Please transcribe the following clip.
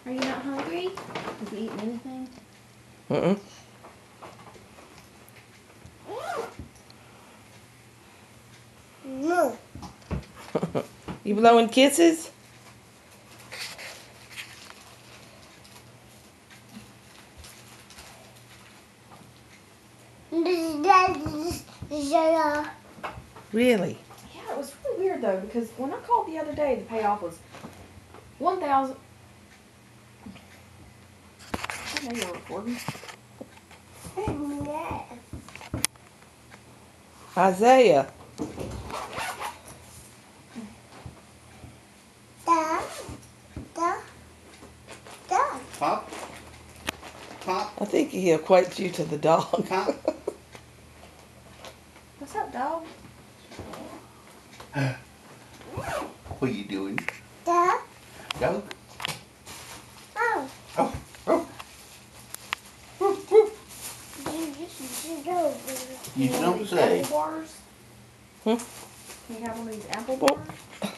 Are you not hungry? Have you eaten anything? Mm-mm. No. You blowing kisses? Really? Yeah, it was really weird though because when I called the other day, the payoff was 1,000. I know you're recording. Isaiah. Pop. Pop. I think he equates you to the dog. Pop. What's up, dog? What are you doing? Dad? Go. Oh. Oh. Oh. You Want don't these say. apple bars? Hmm? Can you have one of these apple Well, bars?